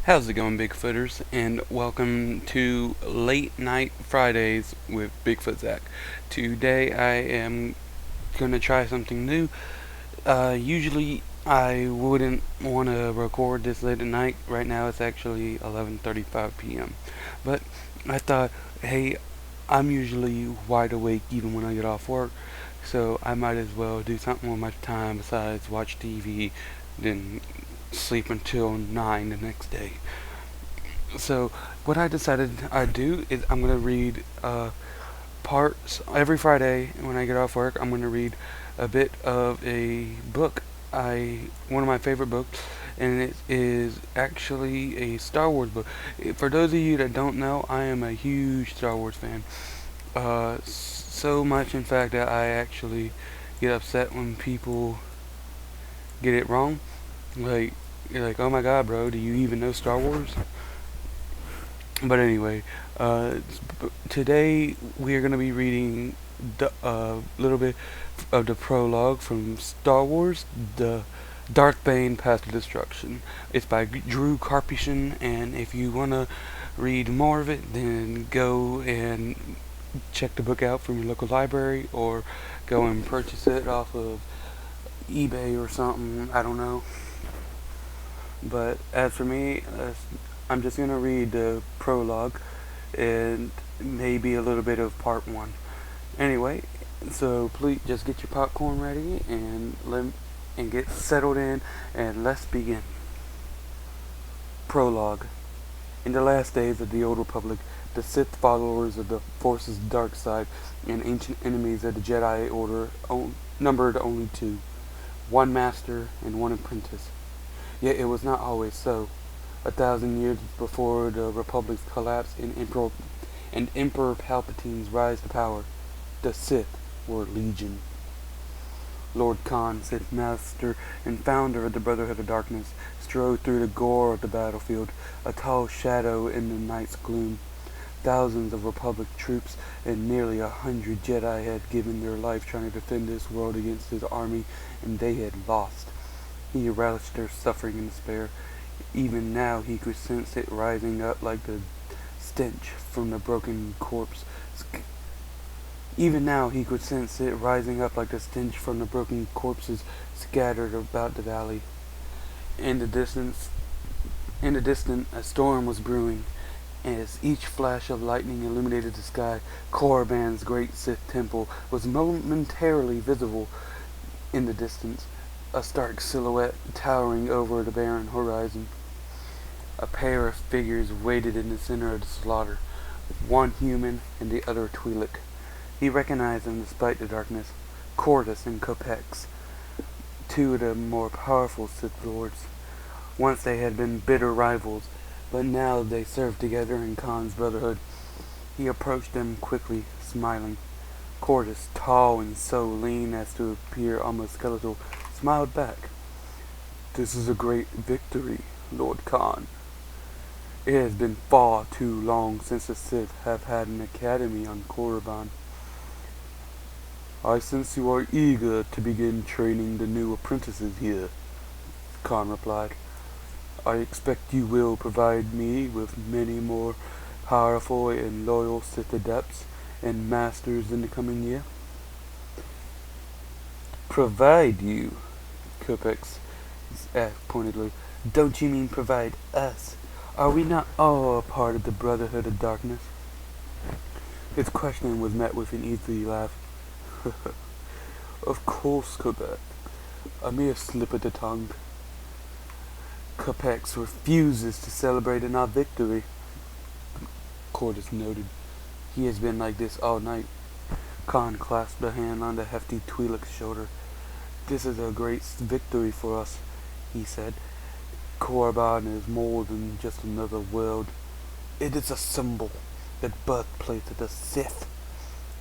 How's it going, Bigfooters? And welcome to Late Night Fridays with Bigfoot Zach. Today I am gonna try something new. Usually I wouldn't want to record this late at night. Right now it's actually 11:35 p.m. But I thought, hey, I'm usually wide awake even when I get off work, so I might as well do something with my time besides watch TV, then sleep until 9 the next day. So what I decided I'd do is I'm gonna read parts every Friday when I get off work. I'm gonna read a bit of a book. One of my favorite books, and it is actually a Star Wars book. For those of you that don't know, I am a huge Star Wars fan. So much, in fact, that I actually get upset when people get it wrong. Like, you're like, oh my god, bro, do you even know Star Wars? But anyway, today we are going to be reading a little bit of the prologue from Star Wars, the Darth Bane Path to Destruction. It's by Drew Karpyshyn, and if you want to read more of it, then go and check the book out from your local library, or go and purchase it off of eBay or something. I don't know. But as for me, I'm just going to read the prologue and maybe a little bit of part one. Anyway, so please just get your popcorn ready and get settled in, and let's begin. Prologue. In the last days of the Old Republic, the Sith followers of the Force's dark side and ancient enemies of the Jedi Order numbered only two, one master and one apprentice. Yet it was not always so. 1,000 years before the Republic's collapse and Emperor Palpatine's rise to power, the Sith were legion. Lord Khan, Sith Master and founder of the Brotherhood of Darkness, strode through the gore of the battlefield, a tall shadow in the night's gloom. Thousands of Republic troops and nearly 100 Jedi had given their life trying to defend this world against his army, and they had lost. He relished their suffering and despair. Even now he could sense it rising up like the stench from the broken corpse. Even now he could sense it rising up like the stench from the broken corpses scattered about the valley. In the distance, a storm was brewing. As each flash of lightning illuminated the sky, Korriban's great Sith temple was momentarily visible in the distance, a stark silhouette towering over the barren horizon. A pair of figures waited in the center of the slaughter, one human and the other Twi'lek. He recognized them despite the darkness, Cordus and Copex, two of the more powerful Sith Lords. Once they had been bitter rivals, but now they served together in Khan's Brotherhood. He approached them quickly, smiling. Cordus, tall and so lean as to appear almost skeletal, smiled back. "This is a great victory, Lord Khan. It has been far too long since the Sith have had an academy on Korriban. I sense you are eager to begin training the new apprentices here," Khan replied. "I expect you will provide me with many more powerful and loyal Sith adepts and masters in the coming year." "Provide you?" Copex asked pointedly. "Don't you mean provide us? Are we not all a part of the Brotherhood of Darkness?" His question was met with an easy laugh. "Of course, Copex. A mere slip of the tongue. Copex refuses to celebrate in our victory," Cordus noted. "He has been like this all night." Khan clasped a hand on the hefty Twi'lek's shoulder. "This is a great victory for us," he said. "Korriban is more than just another world. It is a symbol, the birthplace of the Sith.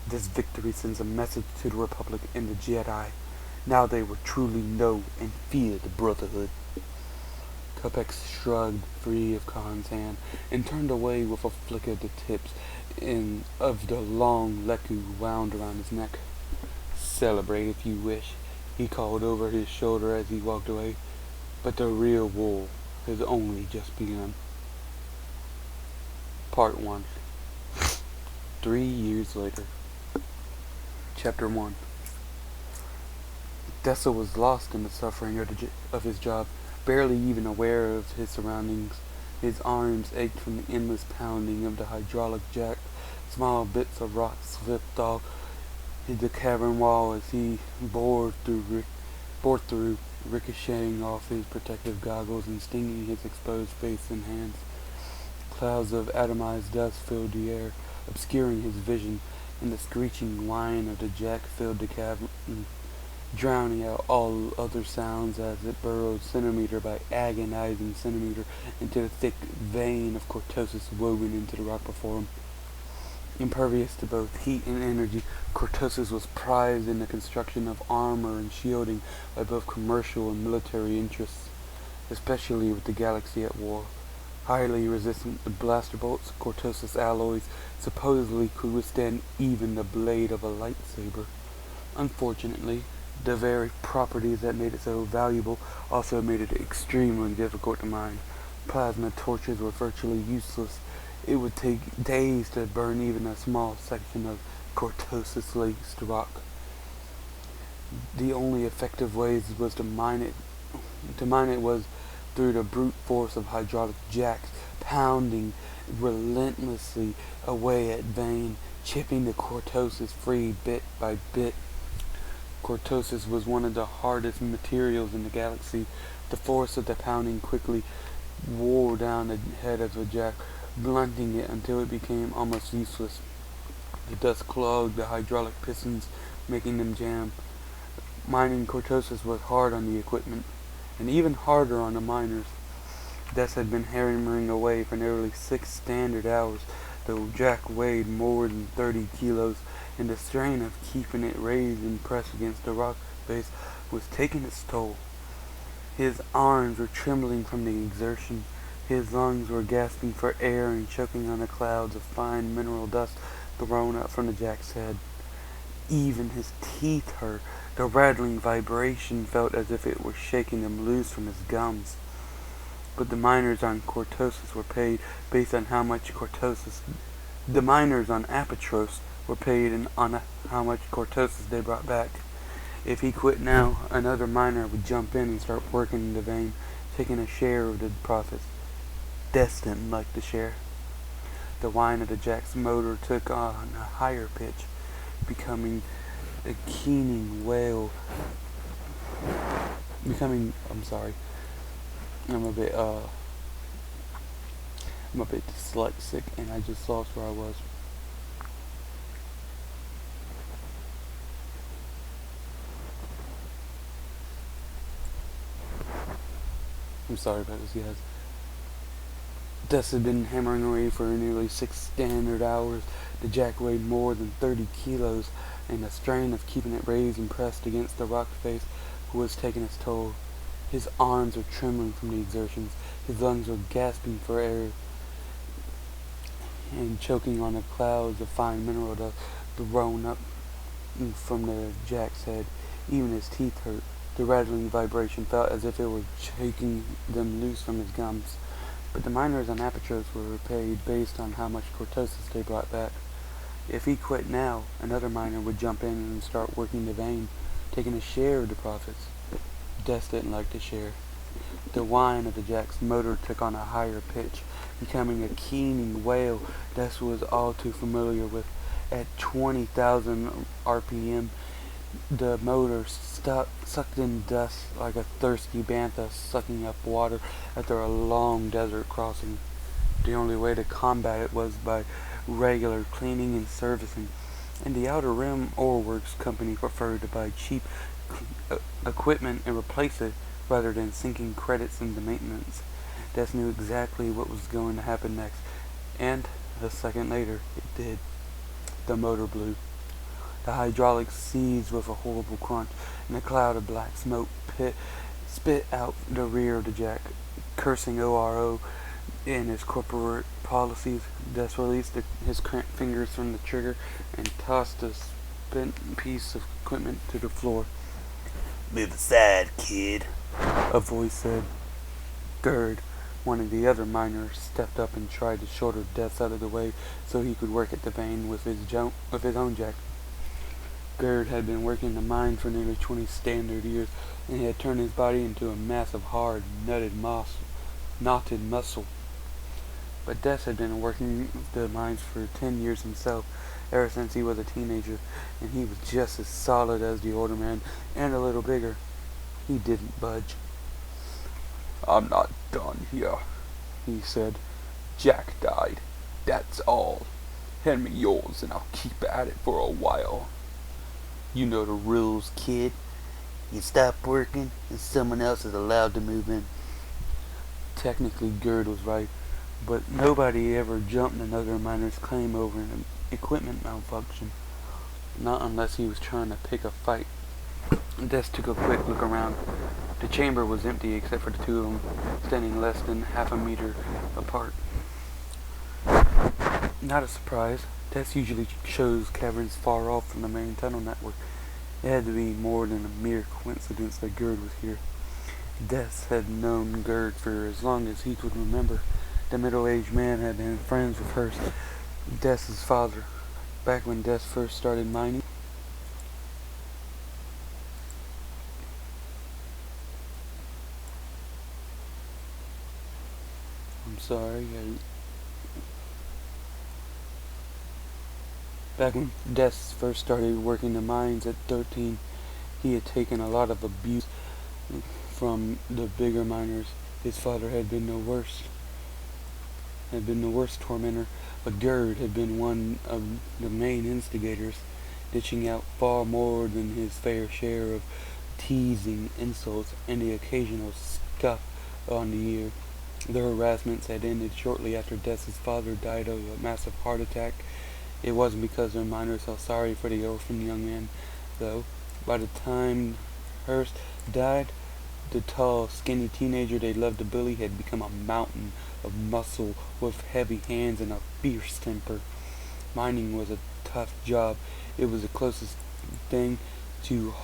This victory sends a message to the Republic and the Jedi. Now they will truly know and fear the Brotherhood." Copex shrugged free of Khan's hand and turned away with a flick of the tips of the long leku wound around his neck. "Celebrate if you wish," he called over his shoulder as he walked away. "But the real war has only just begun." Part 1. 3 years later. Chapter 1. Dessa was lost in the suffering of his job, barely even aware of his surroundings. His arms ached from the endless pounding of the hydraulic jack. Small bits of rock slipped off the cavern wall as he bored through, ricocheting off his protective goggles and stinging his exposed face and hands. Clouds of atomized dust filled the air, obscuring his vision, and the screeching whine of the jack filled the cavern, drowning out all other sounds as it burrowed centimeter by agonizing centimeter into the thick vein of cortosis woven into the rock before him. Impervious to both heat and energy, cortosis was prized in the construction of armor and shielding by both commercial and military interests, especially with the galaxy at war. Highly resistant to blaster bolts, cortosis alloys supposedly could withstand even the blade of a lightsaber. Unfortunately, the very properties that made it so valuable also made it extremely difficult to mine. Plasma torches were virtually useless. It would take days to burn even a small section of cortosis-laced rock. The only effective ways was to mine it. To mine it was through the brute force of hydraulic jacks, pounding relentlessly away at vein, chipping the cortosis free bit by bit. Cortosis was one of the hardest materials in the galaxy. The force of the pounding quickly wore down the head of the jack, blunting it until it became almost useless. The dust clogged the hydraulic pistons, making them jam. Mining cortosis was hard on the equipment, and even harder on the miners. Dess had been hammering away for nearly 6 standard hours. The jack weighed more than 30 kilos, and the strain of keeping it raised and pressed against the rock face was taking its toll. His arms were trembling from the exertion. His lungs were gasping for air and choking on the clouds of fine mineral dust thrown up from the jack's head. Even his teeth hurt. The rattling vibration felt as if it were shaking them loose from his gums. But the miners on cortosis were paid based on how much cortosis. The miners on Apatros were paid on how much cortosis they brought back. If he quit now, another miner would jump in and start working in the vein, taking a share of the profits. Destined like the share. The whine of the jack's motor took on a higher pitch, becoming a keening wail. I'm a bit dyslexic, and I just lost where I was. I'm sorry about this, guys. Dust had been hammering away for nearly 6 standard hours. The jack weighed more than 30 kilos, and the strain of keeping it raised and pressed against the rock face was taking its toll. His arms were trembling from the exertions. His lungs were gasping for air and choking on the clouds of fine mineral dust thrown up from the jack's head. Even his teeth hurt. The rattling vibration felt as if it were shaking them loose from his gums. But the miners on Apatros were paid based on how much cortosis they brought back. If he quit now, another miner would jump in and start working the vein, taking a share of the profits. Dess didn't like to share. The whine of the jack's motor took on a higher pitch, becoming a keening wail Dess was all too familiar with. At 20,000 RPM, the motor sucked in dust like a thirsty bantha sucking up water after a long desert crossing. The only way to combat it was by regular cleaning and servicing, and the Outer Rim Ore Works Company preferred to buy cheap equipment and replace it rather than sinking credits into maintenance. Dess knew exactly what was going to happen next, and a second later it did. The motor blew. The hydraulics seized with a horrible crunch, and a cloud of black smoke spit out the rear of the jack. Cursing ORO and his corporate policies, Des released his cramped fingers from the trigger and tossed a spent piece of equipment to the floor. "Move aside, kid," a voice said. Gerd, One of the other miners stepped up and tried to shoulder Death out of the way so he could work at the vein with his own jack. Gerd had been working the mine for nearly 20 standard years, and he had turned his body into a mass of hard, knotted muscle. But Des had been working the mines for 10 years himself, ever since he was a teenager, and he was just as solid as the older man, and a little bigger. He didn't budge. "I'm not done here," he said. "Jack died. That's all. Hand me yours and I'll keep at it for a while." "You know the rules, kid. You stop working and someone else is allowed to move in." Technically, Gerd was right, but nobody ever jumped another miner's claim over an equipment malfunction. Not unless he was trying to pick a fight. Des took a quick look around. The chamber was empty except for the two of them, standing less than half a meter apart. Not a surprise. Des usually chose caverns far off from the main tunnel network. It had to be more than a mere coincidence that Gerd was here. Des had known Gerd for as long as he could remember. The middle-aged man had been friends with Hurst, Des's father, back when Des first started mining. I'm sorry. Back when Des first started working the mines at 13, he had taken a lot of abuse from the bigger miners. His father had been the worst tormentor, but Gerd had been one of the main instigators, dishing out far more than his fair share of teasing, insults, and the occasional scuff on the ear. The harassments had ended shortly after Des's father died of a massive heart attack. It wasn't because the miners felt sorry for the orphan young man, though. By the time Hurst died, the tall, skinny teenager they loved to bully had become a mountain of muscle with heavy hands and a fierce temper. Mining was a tough job. It was the closest thing to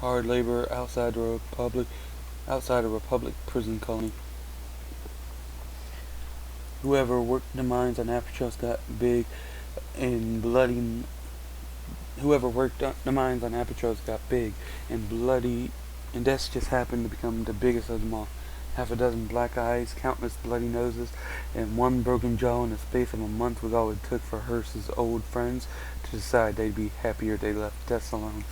hard labor outside a Republic prison colony. Whoever worked the mines on Apatros got big and bloody. Whoever worked the mines on Apatros got big and bloody, and Des just happened to become the biggest of them all. Half a dozen black eyes, countless bloody noses, and one broken jaw in the space of a month was all it took for Hurst's old friends to decide they'd be happier they left Des alone.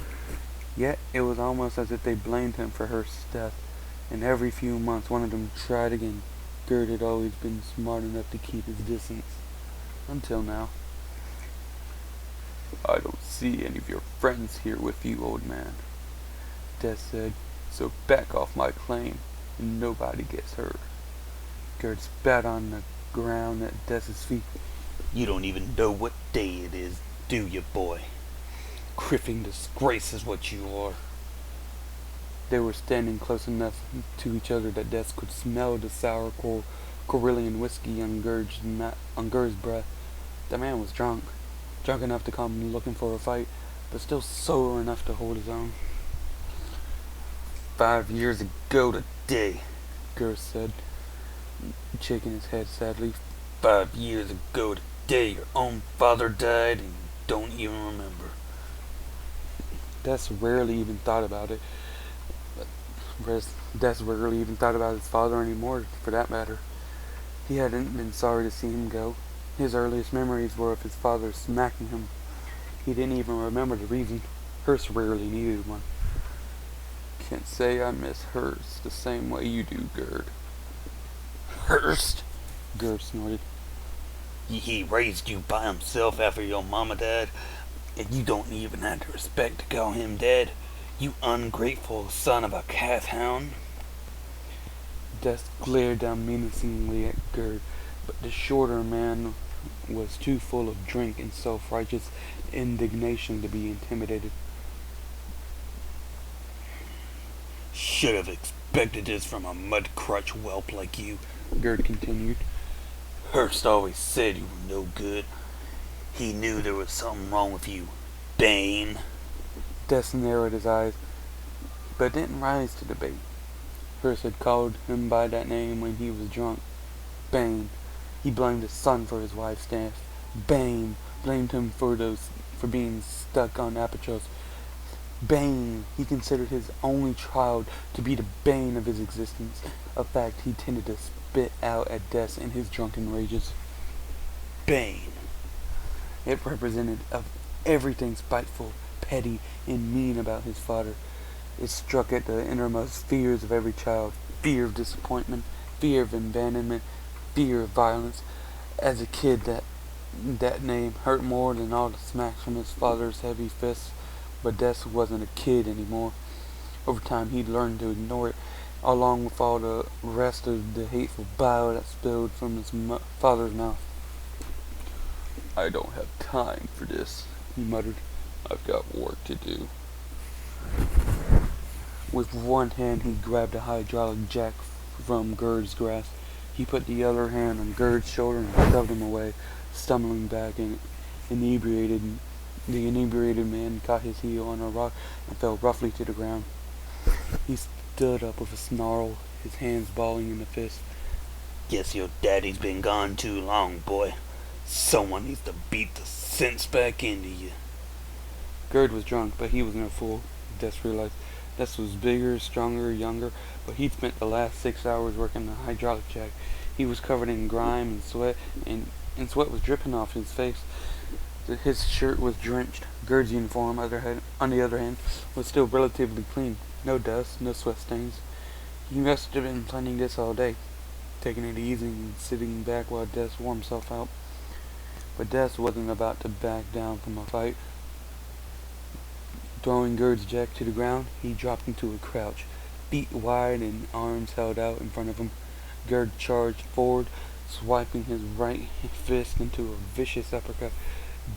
Yet it was almost as if they blamed him for Hurst's death, and every few months one of them tried again. Gerd had always been smart enough to keep his distance. Until now. "I don't see any of your friends here with you, old man," Des said, "so back off my claim, and nobody gets hurt." Gerd spat on the ground at Des's feet. "You don't even know what day it is, do you, boy? Criffing disgrace is what you are." They were standing close enough to each other that Des could smell the sour Corellian whiskey on Gerd's breath. The man was drunk enough to come looking for a fight, but still sober enough to hold his own. 5 years ago today," Gerd said, shaking his head sadly. 5 years ago today, your own father died, and you don't even remember." Des rarely even thought about it. Des rarely even thought about his father anymore, for that matter. He hadn't been sorry to see him go. His earliest memories were of his father smacking him. He didn't even remember the reason. Hurst rarely needed one. "Can't say I miss Hurst the same way you do, Gerd." "Hurst?" Gerd snorted. "He raised you by himself after your mama died, and you don't even have the respect to call him dad. You ungrateful son of a calf hound." Des glared down menacingly at Gerd, but the shorter man was too full of drink and self-righteous indignation to be intimidated. "Should have expected this from a mud-crutch whelp like you," Gerd continued. "Hurst always said you were no good. He knew there was something wrong with you, Bane." Des narrowed his eyes, but didn't rise to the bait. curse had called him by that name when he was drunk. Bane. He blamed his son for his wife's death. Bane blamed him for being stuck on Apatros. Bane. He considered his only child to be the bane of his existence, a fact he tended to spit out at Des in his drunken rages. Bane. It represented of everything spiteful, petty, and mean about his father. It struck at the innermost fears of every child: fear of disappointment, fear of abandonment, fear of violence. As a kid, that name hurt more than all the smacks from his father's heavy fists. But Des wasn't a kid anymore. Over time, he'd learned to ignore it, along with all the rest of the hateful bile that spilled from his father's mouth. "I don't have time for this," he muttered. "I've got work to do." With one hand, he grabbed a hydraulic jack from Gerd's grasp. He put the other hand on Gerd's shoulder and shoved him away, stumbling back, and the inebriated man caught his heel on a rock and fell roughly to the ground. He stood up with a snarl, his hands balling in a fist. "Guess your daddy's been gone too long, boy. Someone needs to beat the sense back into you." Gerd was drunk, but he was no fool, Des realized. Des was bigger, stronger, younger, but he'd spent the last 6 hours working the hydraulic jack. He was covered in grime and sweat, and sweat was dripping off his face. His shirt was drenched. Gerd's uniform, on the other hand, was still relatively clean. No dust, no sweat stains. He must have been planning this all day, taking it easy and sitting back while Des wore himself out. But Des wasn't about to back down from a fight. Throwing Gerd's jack to the ground, he dropped into a crouch, feet wide and arms held out in front of him. Gerd charged forward, swiping his right fist into a vicious uppercut.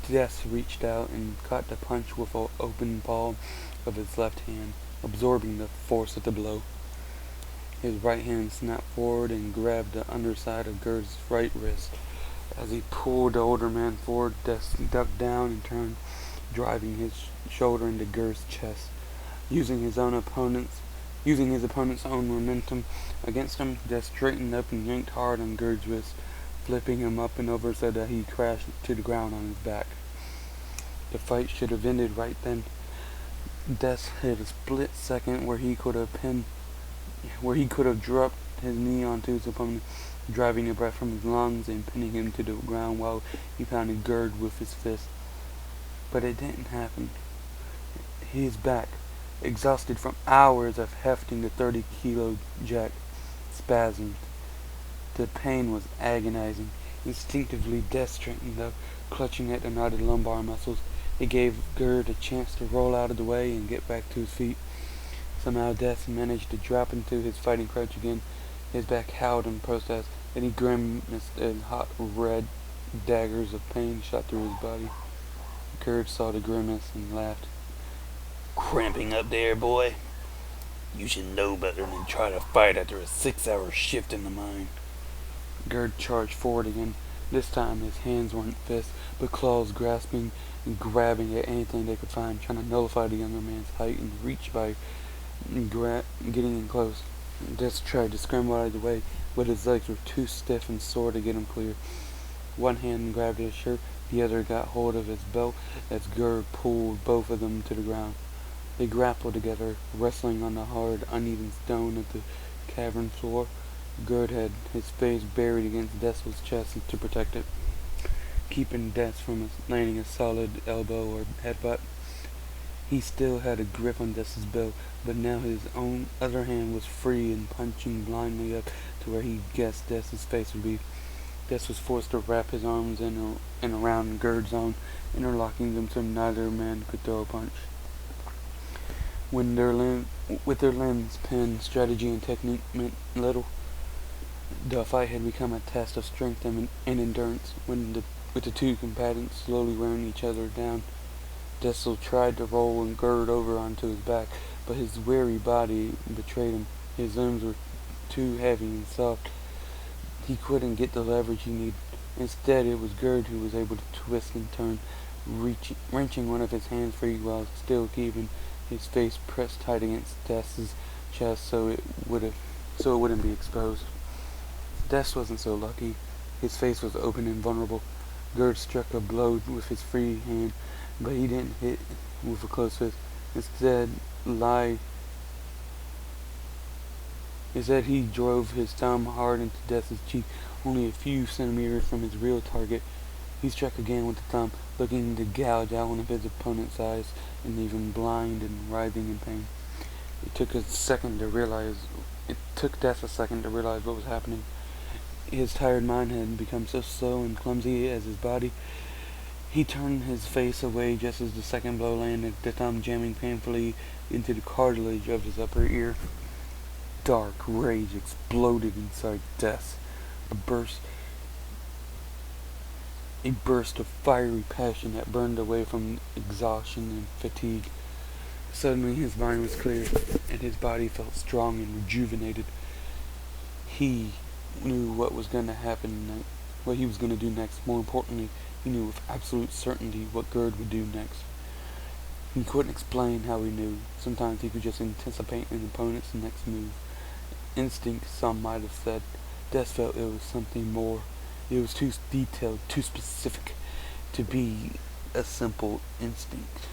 Des reached out and caught the punch with the open palm of his left hand, absorbing the force of the blow. His right hand snapped forward and grabbed the underside of Gerd's right wrist. As he pulled the older man forward, Des ducked down and turned, driving his shoulder into Gerd's chest. Using his opponent's own momentum against him, Des straightened up and yanked hard on Gerd's wrist, flipping him up and over so that he crashed to the ground on his back. The fight should have ended right then. Des had a split second where he could have dropped his knee onto his opponent, driving the breath from his lungs and pinning him to the ground while he pounded Gerd with his fist. But it didn't happen. His back, exhausted from hours of hefting the 30-kilo jack, spasmed. The pain was agonizing. Instinctively, Des straightened up, clutching at the knotted lumbar muscles. It gave Gerd a chance to roll out of the way and get back to his feet. Somehow Des managed to drop into his fighting crouch again. His back howled in protest, and he grimaced as hot red daggers of pain shot through his body. Gerd saw the grimace and laughed. "Cramping up there, boy? You should know better than try to fight after a 6-hour shift in the mine." Gerd charged forward again. This time his hands weren't fists, but claws, grasping and grabbing at anything they could find, trying to nullify the younger man's height and reach by getting in close. Des tried to scramble out of the way, but his legs were too stiff and sore to get him clear. One hand grabbed his shirt, the other got hold of his belt as Gerd pulled both of them to the ground. They grappled together, wrestling on the hard, uneven stone of the cavern floor. Gerd had his face buried against Des's chest to protect it, keeping Des from landing a solid elbow or headbutt. He still had a grip on Des's belt, but now his own other hand was free and punching blindly up to where he guessed Des's face would be. Des was forced to wrap his arms in and around Gerd's own, interlocking them so neither man could throw a punch. With their limbs pinned, strategy and technique meant little. The fight had become a test of strength and endurance, with the two combatants slowly wearing each other down. Dessel tried to roll and Gerd over onto his back, but his weary body betrayed him. His limbs were too heavy and soft. He couldn't get the leverage he needed. Instead, it was Gerd who was able to twist and turn, wrenching one of his hands free while still keeping his face pressed tight against Dess's chest so it would so it wouldn't be exposed. Death wasn't so lucky. His face was open and vulnerable. Gerd struck a blow with his free hand, but he didn't hit with a close fist. Instead, he drove his thumb hard into Death's cheek, only a few centimeters from his real target. He struck again with the thumb, looking to gouge out one of his opponent's eyes, and leave him blind and writhing in pain. It took Death a second to realize what was happening. His tired mind had become so slow and clumsy as his body. He turned his face away just as the second blow landed, the thumb jamming painfully into the cartilage of his upper ear. Dark rage exploded inside Death. A burst of fiery passion that burned away from exhaustion and fatigue. Suddenly his mind was clear, and his body felt strong and rejuvenated. He knew what was going to happen, what he was going to do next. More importantly, he knew with absolute certainty what Gerd would do next. He couldn't explain how he knew. Sometimes he could just anticipate an opponent's next move. Instinct, some might have said. Death felt it was something more. It was too detailed, too specific to be a simple instinct.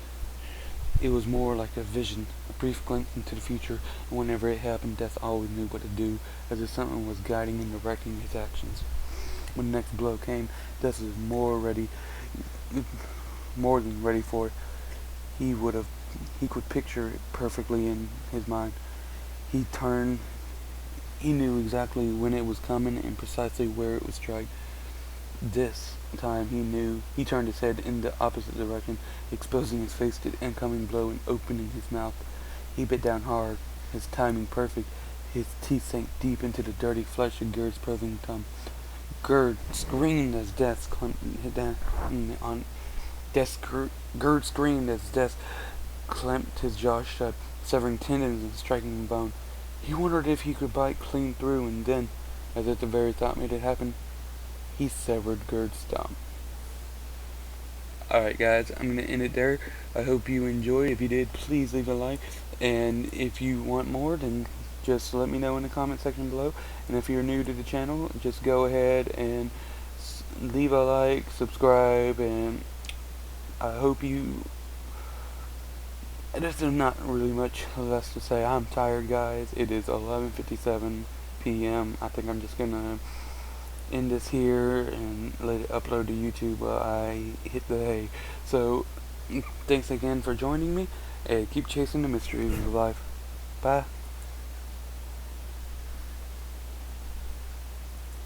It was more like a vision, a brief glimpse into the future, and whenever it happened, Death always knew what to do, as if something was guiding and directing his actions. When the next blow came, Death was more than ready for it. He could picture it perfectly in his mind. He knew exactly when it was coming and precisely where it would strike. This time he knew. He turned his head in the opposite direction, exposing his face to the incoming blow and opening his mouth. He bit down hard, his timing perfect. His teeth sank deep into the dirty flesh of Gerd's probing tongue. Gerd screamed as Death clamped his jaw shut, severing tendons and striking bone. He wondered if he could bite clean through, and then, as if the very thought made it happen, he severed Gerd's thumb. Alright guys, I'm going to end it there. I hope you enjoyed. If you did, please leave a like. And if you want more, then just let me know in the comment section below. And if you're new to the channel, just go ahead and leave a like, subscribe, and I hope you... There's not really much less to say. I'm tired, guys. It is 11:57 p.m. I think I'm just going to end this here and let it upload to YouTube while I hit the hay. So, thanks again for joining me, and keep chasing the mysteries of life. Bye.